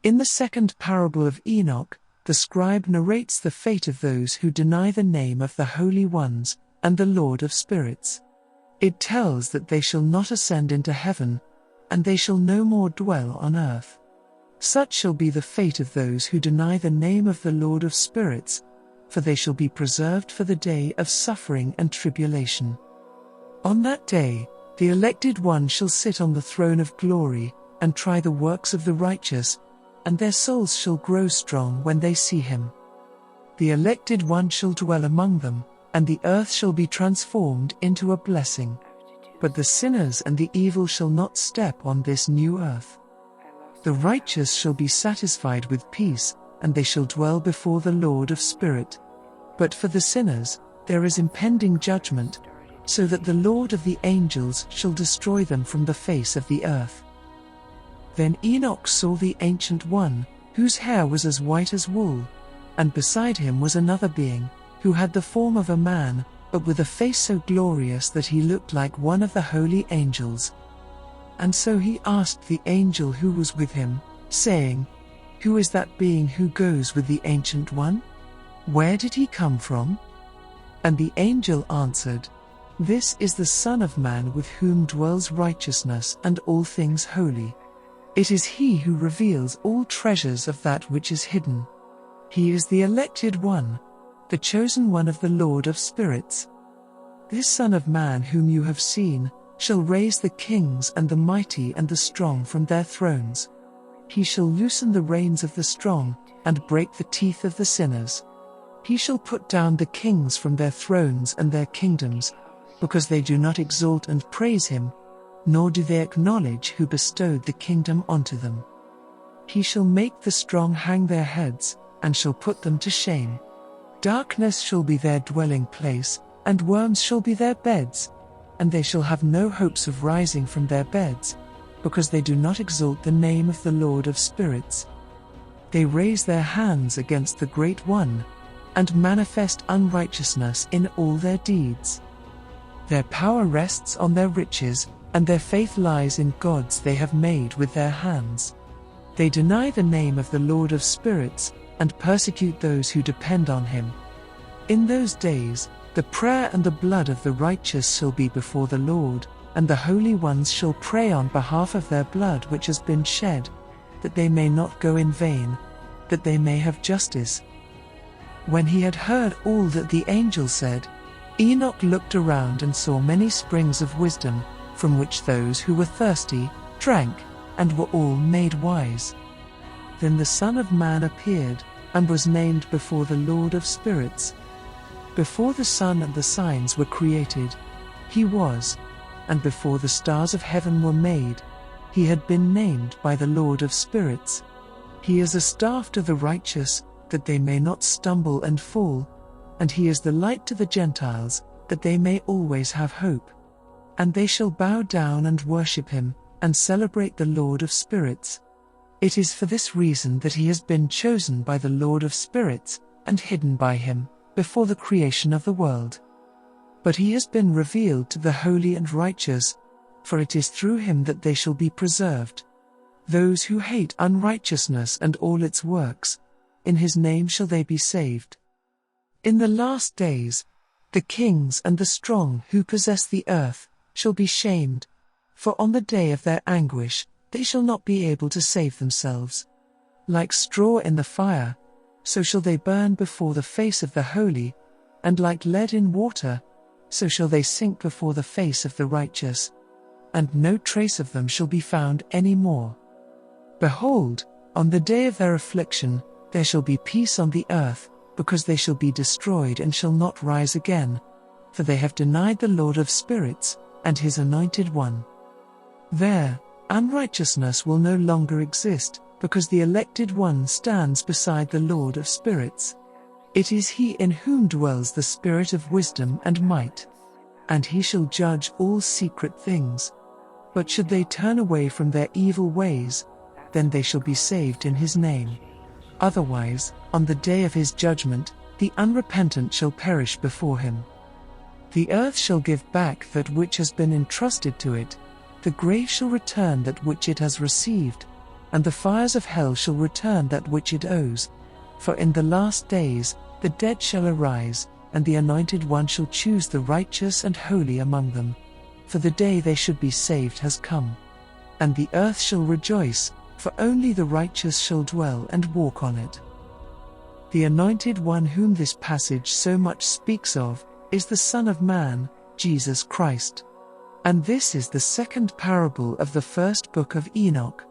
In the second parable of Enoch, the scribe narrates the fate of those who deny the name of the Holy Ones and the Lord of Spirits. It tells that they shall not ascend into heaven, and they shall no more dwell on earth. Such shall be the fate of those who deny the name of the Lord of Spirits, for they shall be preserved for the day of suffering and tribulation. On that day, the elected one shall sit on the throne of glory, and try the works of the righteous, and their souls shall grow strong when they see him. The elected one shall dwell among them, and the earth shall be transformed into a blessing. But the sinners and the evil shall not step on this new earth. The righteous shall be satisfied with peace, and they shall dwell before the Lord of Spirit. But for the sinners, there is impending judgment, so that the Lord of the angels shall destroy them from the face of the earth. Then Enoch saw the Ancient One, whose hair was as white as wool, and beside him was another being, who had the form of a man, but with a face so glorious that he looked like one of the holy angels. And so he asked the angel who was with him, saying, "Who is that being who goes with the Ancient One? Where did he come from?" And the angel answered, "This is the Son of Man with whom dwells righteousness and all things holy. It is he who reveals all treasures of that which is hidden. He is the elected one, the chosen one of the Lord of Spirits. This Son of Man whom you have seen, shall raise the kings and the mighty and the strong from their thrones. He shall loosen the reins of the strong, and break the teeth of the sinners. He shall put down the kings from their thrones and their kingdoms, because they do not exalt and praise him, nor do they acknowledge who bestowed the kingdom onto them. He shall make the strong hang their heads, and shall put them to shame. Darkness shall be their dwelling place, and worms shall be their beds, and they shall have no hopes of rising from their beds, because they do not exalt the name of the Lord of Spirits. They raise their hands against the Great One, and manifest unrighteousness in all their deeds. Their power rests on their riches, and their faith lies in gods they have made with their hands. They deny the name of the Lord of Spirits, and persecute those who depend on him. In those days, the prayer and the blood of the righteous shall be before the Lord, and the holy ones shall pray on behalf of their blood which has been shed, that they may not go in vain, that they may have justice." When he had heard all that the angel said, Enoch looked around and saw many springs of wisdom, from which those who were thirsty drank, and were all made wise. Then the Son of Man appeared, and was named before the Lord of Spirits. Before the sun and the signs were created, he was, and before the stars of heaven were made, he had been named by the Lord of Spirits. He is a staff to the righteous, that they may not stumble and fall, and he is the light to the Gentiles, that they may always have hope. And they shall bow down and worship him, and celebrate the Lord of Spirits. It is for this reason that he has been chosen by the Lord of Spirits, and hidden by him, before the creation of the world. But he has been revealed to the holy and righteous, for it is through him that they shall be preserved. Those who hate unrighteousness and all its works, in his name shall they be saved. In the last days, the kings and the strong who possess the earth shall be shamed, for on the day of their anguish they shall not be able to save themselves. Like straw in the fire, so shall they burn before the face of the holy, and like lead in water, so shall they sink before the face of the righteous, and no trace of them shall be found any more. Behold, on the day of their affliction, there shall be peace on the earth, because they shall be destroyed and shall not rise again, for they have denied the Lord of Spirits, and his Anointed One. There, unrighteousness will no longer exist, because the elected one stands beside the Lord of Spirits. It is he in whom dwells the spirit of wisdom and might. And he shall judge all secret things. But should they turn away from their evil ways, then they shall be saved in his name. Otherwise, on the day of his judgment, the unrepentant shall perish before him. The earth shall give back that which has been entrusted to it, the grave shall return that which it has received, and the fires of hell shall return that which it owes. For in the last days the dead shall arise, and the Anointed One shall choose the righteous and holy among them. For the day they should be saved has come. And the earth shall rejoice, for only the righteous shall dwell and walk on it. The Anointed One whom this passage so much speaks of is the Son of Man, Jesus Christ. And this is the second parable of the first book of Enoch.